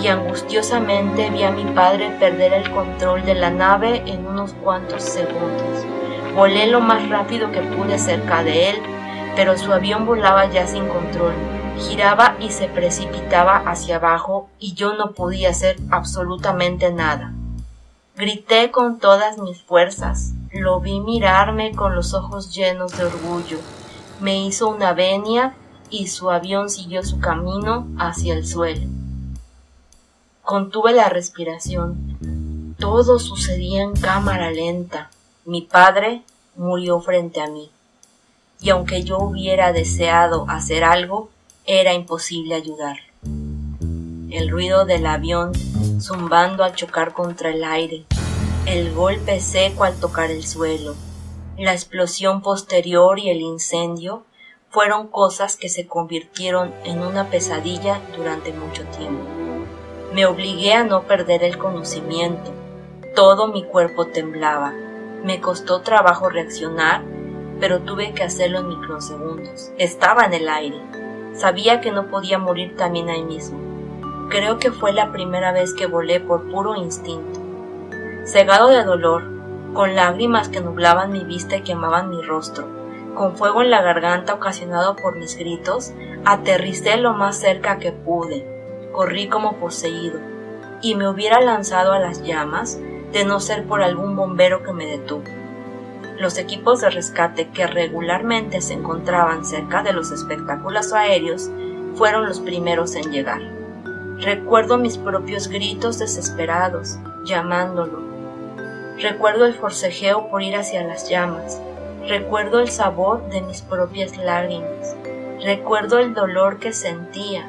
y angustiosamente vi a mi padre perder el control de la nave en unos cuantos segundos. Volé lo más rápido que pude cerca de él, pero su avión volaba ya sin control. Giraba y se precipitaba hacia abajo y yo no podía hacer absolutamente nada. Grité con todas mis fuerzas. Lo vi mirarme con los ojos llenos de orgullo. Me hizo una venia y su avión siguió su camino hacia el suelo. Contuve la respiración. Todo sucedía en cámara lenta. Mi padre murió frente a mí. Y aunque yo hubiera deseado hacer algo, era imposible ayudarlo. El ruido del avión zumbando al chocar contra el aire, el golpe seco al tocar el suelo, la explosión posterior y el incendio fueron cosas que se convirtieron en una pesadilla durante mucho tiempo. Me obligué a no perder el conocimiento. Todo mi cuerpo temblaba. Me costó trabajo reaccionar, pero tuve que hacerlo en microsegundos. Estaba en el aire. Sabía que no podía morir también ahí mismo. Creo que fue la primera vez que volé por puro instinto. Cegado de dolor, con lágrimas que nublaban mi vista y quemaban mi rostro, con fuego en la garganta ocasionado por mis gritos, aterricé lo más cerca que pude. Corrí como poseído, y me hubiera lanzado a las llamas de no ser por algún bombero que me detuvo. Los equipos de rescate que regularmente se encontraban cerca de los espectáculos aéreos fueron los primeros en llegar. Recuerdo mis propios gritos desesperados, llamándolo. Recuerdo el forcejeo por ir hacia las llamas. Recuerdo el sabor de mis propias lágrimas. Recuerdo el dolor que sentía.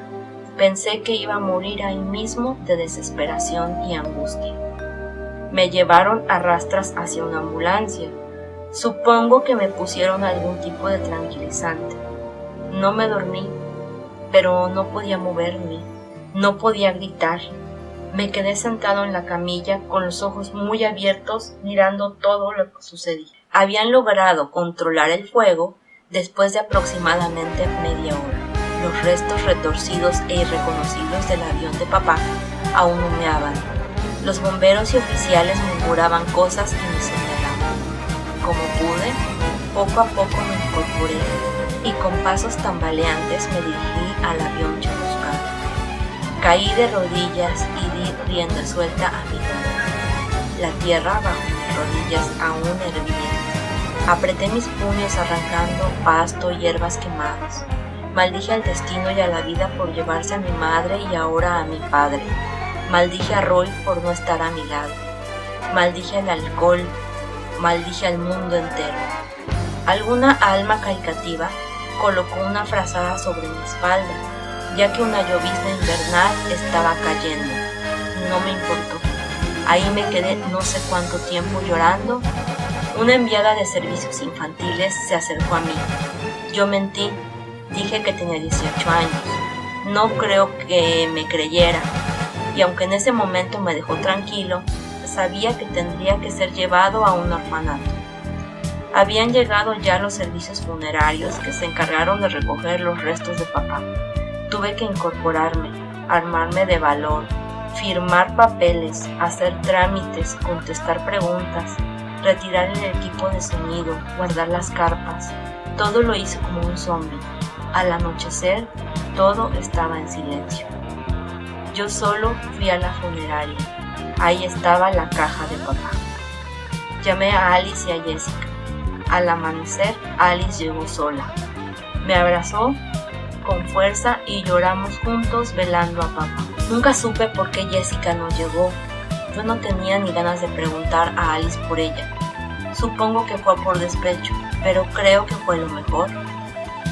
Pensé que iba a morir ahí mismo de desesperación y angustia. Me llevaron a rastras hacia una ambulancia. Supongo que me pusieron algún tipo de tranquilizante. No me dormí, pero no podía moverme, no podía gritar. Me quedé sentado en la camilla con los ojos muy abiertos mirando todo lo que sucedía. Habían logrado controlar el fuego después de aproximadamente media hora. Los restos retorcidos e irreconocibles del avión de papá aún humeaban. Los bomberos y oficiales murmuraban cosas y me señalaban. Como pude, poco a poco me incorporé y con pasos tambaleantes me dirigí al avión chamuscado. Caí de rodillas y di rienda suelta a mi dolor. La tierra bajo mis rodillas aún hervía. Apreté mis puños arrancando pasto y hierbas quemadas. Maldije al destino y a la vida por llevarse a mi madre y ahora a mi padre. Maldije a Roy por no estar a mi lado. Maldije al alcohol, maldije al mundo entero. Alguna alma caritativa colocó una frazada sobre mi espalda, ya que una llovizna invernal estaba cayendo. No me importó. Ahí me quedé no sé cuánto tiempo llorando. Una enviada de servicios infantiles se acercó a mí. Yo mentí, dije que tenía 18 años. No creo que me creyera, y aunque en ese momento me dejó tranquilo, sabía que tendría que ser llevado a un orfanato. Habían llegado ya los servicios funerarios que se encargaron de recoger los restos de papá. Tuve que incorporarme, armarme de valor, firmar papeles, hacer trámites, contestar preguntas, retirar el equipo de sonido, guardar las carpas. Todo lo hice como un zombie. Al anochecer, todo estaba en silencio. Yo solo fui a la funeraria. Ahí estaba la caja de papá. Llamé a Alice y a Jessica. Al amanecer, Alice llegó sola. Me abrazó con fuerza y lloramos juntos velando a papá. Nunca supe por qué Jessica no llegó. Yo no tenía ni ganas de preguntar a Alice por ella. Supongo que fue por despecho, pero creo que fue lo mejor.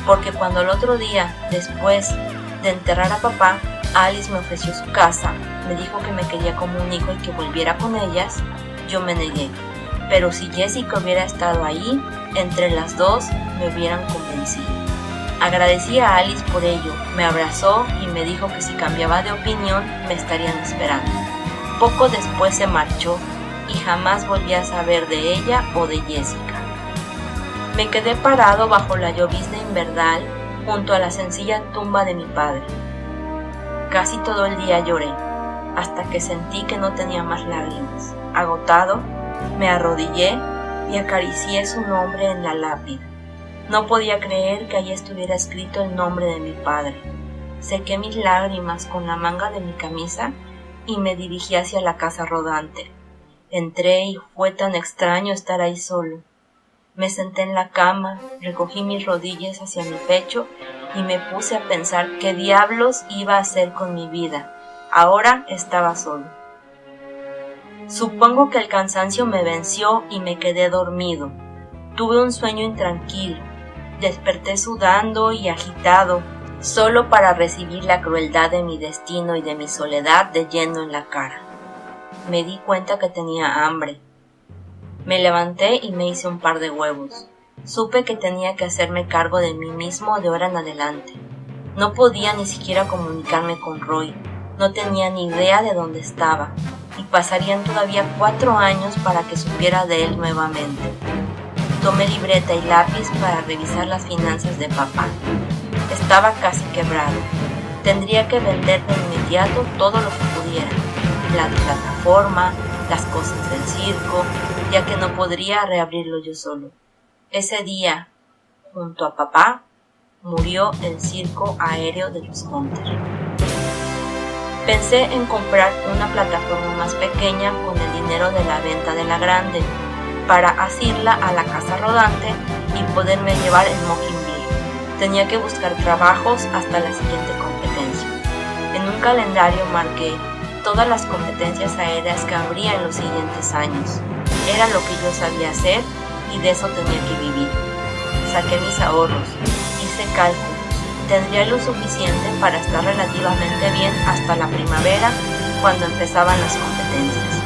Porque cuando el otro día, después de enterrar a papá, Alice me ofreció su casa, me dijo que me quería como un hijo y que volviera con ellas, yo me negué. Pero si Jessica hubiera estado ahí, entre las dos me hubieran convencido. Agradecí a Alice por ello, me abrazó y me dijo que si cambiaba de opinión me estarían esperando. Poco después se marchó y jamás volví a saber de ella o de Jessica. Me quedé parado bajo la llovizna invernal junto a la sencilla tumba de mi padre. Casi todo el día lloré, hasta que sentí que no tenía más lágrimas. Agotado, me arrodillé y acaricié su nombre en la lápida. No podía creer que allí estuviera escrito el nombre de mi padre. Sequé mis lágrimas con la manga de mi camisa y me dirigí hacia la casa rodante. Entré y fue tan extraño estar ahí solo. Me senté en la cama, recogí mis rodillas hacia mi pecho y me puse a pensar qué diablos iba a hacer con mi vida. Ahora estaba solo. Supongo que el cansancio me venció y me quedé dormido. Tuve un sueño intranquilo. Desperté sudando y agitado, solo para recibir la crueldad de mi destino y de mi soledad de lleno en la cara. Me di cuenta que tenía hambre. Me levanté y me hice un par de huevos. Supe que tenía que hacerme cargo de mí mismo de ahora en adelante. No podía ni siquiera comunicarme con Roy. No tenía ni idea de dónde estaba, y pasarían todavía 4 años para que supiera de él nuevamente. Tomé libreta y lápiz para revisar las finanzas de papá. Estaba casi quebrado. Tendría que vender de inmediato todo lo que pudiera. La plataforma, las cosas del circo, ya que no podría reabrirlo yo solo. Ese día, junto a papá, murió el circo aéreo de los Hunter. Pensé en comprar una plataforma más pequeña con el dinero de la venta de la grande, para asirla a la casa rodante y poderme llevar el Mockingbird. Tenía que buscar trabajos hasta la siguiente competencia. En un calendario marqué todas las competencias aéreas que habría en los siguientes años. Era lo que yo sabía hacer y de eso tenía que vivir. Saqué mis ahorros, hice cálculos. Tendría lo suficiente para estar relativamente bien hasta la primavera, cuando empezaban las competencias.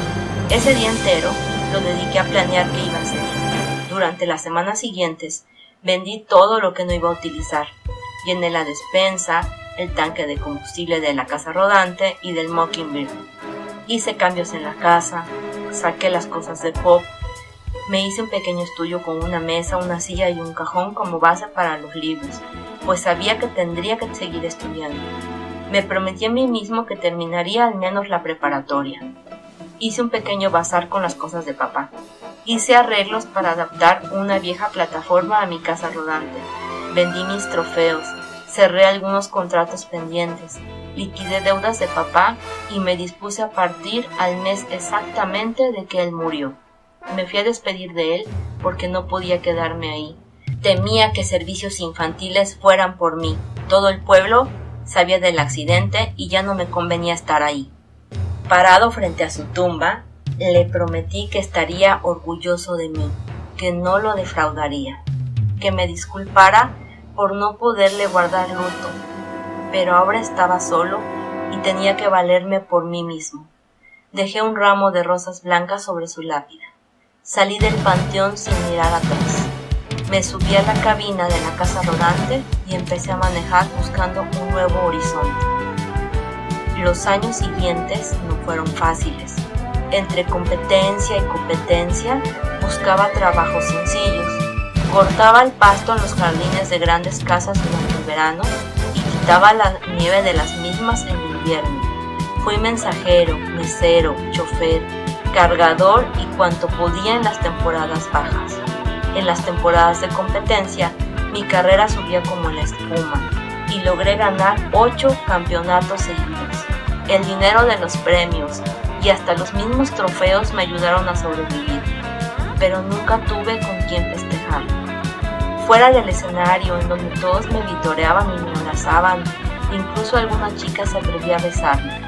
Ese día entero lo dediqué a planear qué iba a hacer. Durante las semanas siguientes vendí todo lo que no iba a utilizar. Llené la despensa, el tanque de combustible de la casa rodante y del Mockingbird. Hice cambios en la casa, saqué las cosas de Pop. Me hice un pequeño estudio con una mesa, una silla y un cajón como base para los libros, pues sabía que tendría que seguir estudiando. Me prometí a mí mismo que terminaría al menos la preparatoria. Hice un pequeño bazar con las cosas de papá. Hice arreglos para adaptar una vieja plataforma a mi casa rodante. Vendí mis trofeos, cerré algunos contratos pendientes, liquidé deudas de papá y me dispuse a partir al mes exactamente de que él murió. Me fui a despedir de él porque no podía quedarme ahí. Temía que servicios infantiles fueran por mí. Todo el pueblo sabía del accidente y ya no me convenía estar ahí. Parado frente a su tumba, le prometí que estaría orgulloso de mí, que no lo defraudaría, que me disculpara por no poderle guardar luto, pero ahora estaba solo y tenía que valerme por mí mismo. Dejé un ramo de rosas blancas sobre su lápida. Salí del panteón sin mirar atrás. Me subí a la cabina de la casa rodante y empecé a manejar buscando un nuevo horizonte. Los años siguientes no fueron fáciles. Entre competencia y competencia, buscaba trabajos sencillos. Cortaba el pasto en los jardines de grandes casas durante el verano y quitaba la nieve de las mismas en invierno. Fui mensajero, mesero, chofer, cargador y cuanto podía en las temporadas bajas. En las temporadas de competencia, mi carrera subía como la espuma y logré ganar 8 campeonatos seguidos. El dinero de los premios y hasta los mismos trofeos me ayudaron a sobrevivir, pero nunca tuve con quién festejar. Fuera del escenario, en donde todos me vitoreaban y me abrazaban, incluso alguna chica se atrevía a besarme,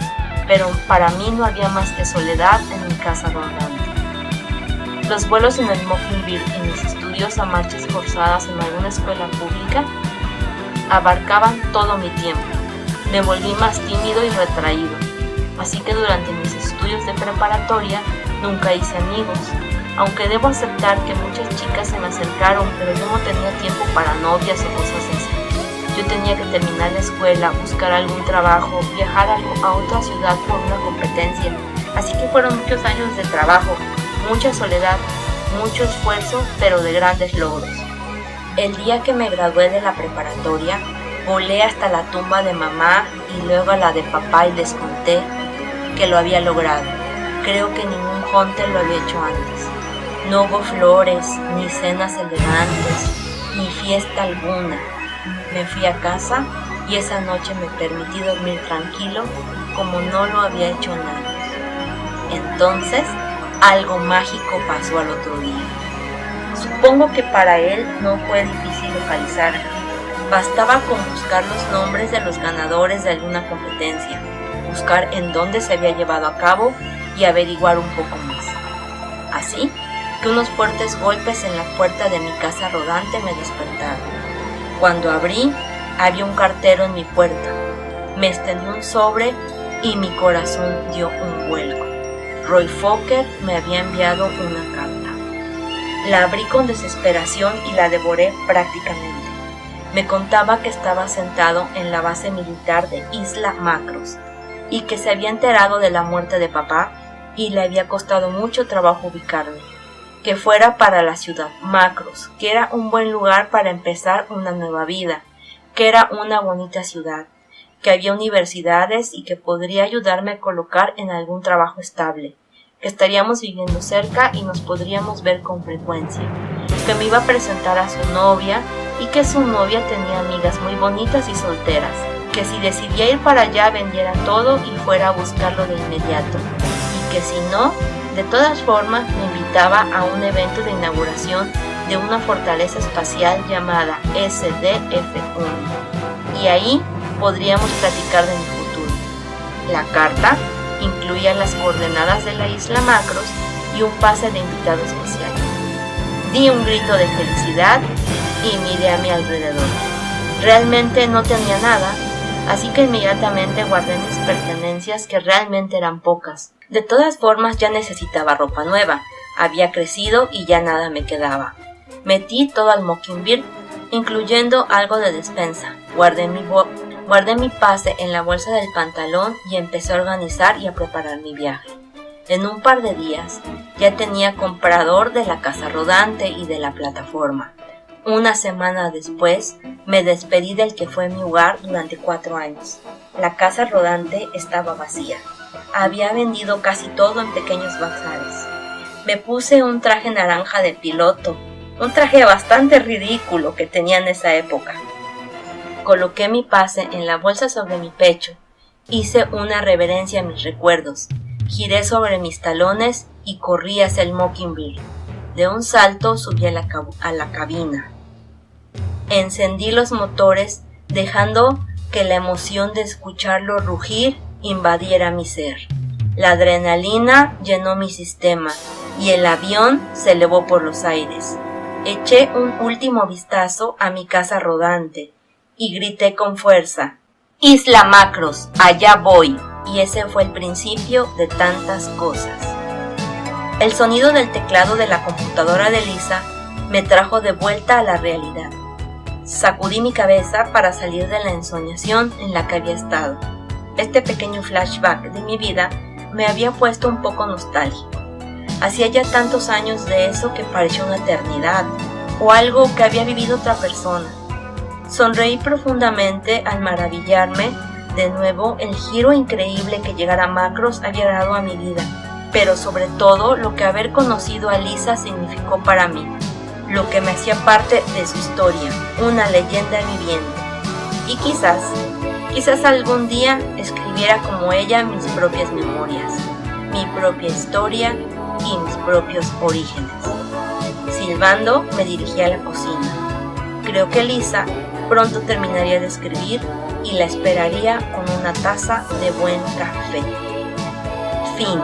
pero para mí no había más que soledad en mi casa rodante. Los vuelos en el Mockingbird y mis estudios a marchas forzadas en alguna escuela pública abarcaban todo mi tiempo. Me volví más tímido y retraído, así que durante mis estudios de preparatoria nunca hice amigos, aunque debo aceptar que muchas chicas se me acercaron, pero yo no tenía tiempo para novias o cosas así. Yo tenía que terminar la escuela, buscar algún trabajo, viajar a otra ciudad por una competencia, así que fueron muchos años de trabajo, mucha soledad, mucho esfuerzo, pero de grandes logros. El día que me gradué de la preparatoria, volé hasta la tumba de mamá y luego a la de papá y les conté que lo había logrado. Creo que ningún jonte lo había hecho antes. No hubo flores, ni cenas elegantes, ni fiesta alguna. Me fui a casa y esa noche me permití dormir tranquilo como no lo había hecho nadie. Entonces, algo mágico pasó al otro día. Supongo que para él no fue difícil localizarme. Bastaba con buscar los nombres de los ganadores de alguna competencia, buscar en dónde se había llevado a cabo y averiguar un poco más. Así que unos fuertes golpes en la puerta de mi casa rodante me despertaron. Cuando abrí, había un cartero en mi puerta. Me extendió un sobre y mi corazón dio un vuelco. Roy Fokker me había enviado una carta. La abrí con desesperación y la devoré prácticamente. Me contaba que estaba sentado en la base militar de Isla Macros y que se había enterado de la muerte de papá y le había costado mucho trabajo ubicarme, que fuera para la ciudad Macros, que era un buen lugar para empezar una nueva vida, que era una bonita ciudad, que había universidades y que podría ayudarme a colocar en algún trabajo estable, que estaríamos viviendo cerca y nos podríamos ver con frecuencia, que me iba a presentar a su novia y que su novia tenía amigas muy bonitas y solteras, que si decidía ir para allá vendiera todo y fuera a buscarlo de inmediato, y que si no, de todas formas me invitaba a un evento de inauguración de una fortaleza espacial llamada SDF-1, y ahí podríamos platicar de mi futuro. La carta incluía las coordenadas de la isla Macros y un pase de invitado especial. Di un grito de felicidad y miré a mi alrededor. Realmente no tenía nada, así que inmediatamente guardé mis pertenencias, que realmente eran pocas. De todas formas ya necesitaba ropa nueva, había crecido y ya nada me quedaba. Metí todo al Mockingbird, incluyendo algo de despensa. Guardé mi pase en la bolsa del pantalón y empecé a organizar y a preparar mi viaje. En un par de días ya tenía comprador de la casa rodante y de la plataforma. Una semana después me despedí del que fue mi hogar durante 4 años. La casa rodante estaba vacía. Había vendido casi todo en pequeños bazares. Me puse un traje naranja de piloto, un traje bastante ridículo que tenía en esa época. Coloqué mi pase en la bolsa sobre mi pecho, hice una reverencia a mis recuerdos, giré sobre mis talones y corrí hacia el Mockingbird. De un salto subí a la cabina. Encendí los motores, dejando que la emoción de escucharlo rugir invadiera mi ser. La adrenalina llenó mi sistema y el avión se elevó por los aires. Eché un último vistazo a mi casa rodante y grité con fuerza: ¡Isla Macros, allá voy! Y ese fue el principio de tantas cosas. El sonido del teclado de la computadora de Lisa me trajo de vuelta a la realidad. Sacudí mi cabeza para salir de la ensoñación en la que había estado. Este pequeño flashback de mi vida me había puesto un poco nostálgico. Hacía ya tantos años de eso que parecía una eternidad, o algo que había vivido otra persona. Sonreí profundamente al maravillarme de nuevo el giro increíble que llegar a Macros había dado a mi vida, pero sobre todo lo que haber conocido a Lisa significó para mí, lo que me hacía parte de su historia, una leyenda viviente. Y quizás algún día escribiera como ella mis propias memorias, mi propia historia y mis propios orígenes. Silbando me dirigí a la cocina. Creo que Lisa pronto terminaría de escribir y la esperaría con una taza de buen café. Fin.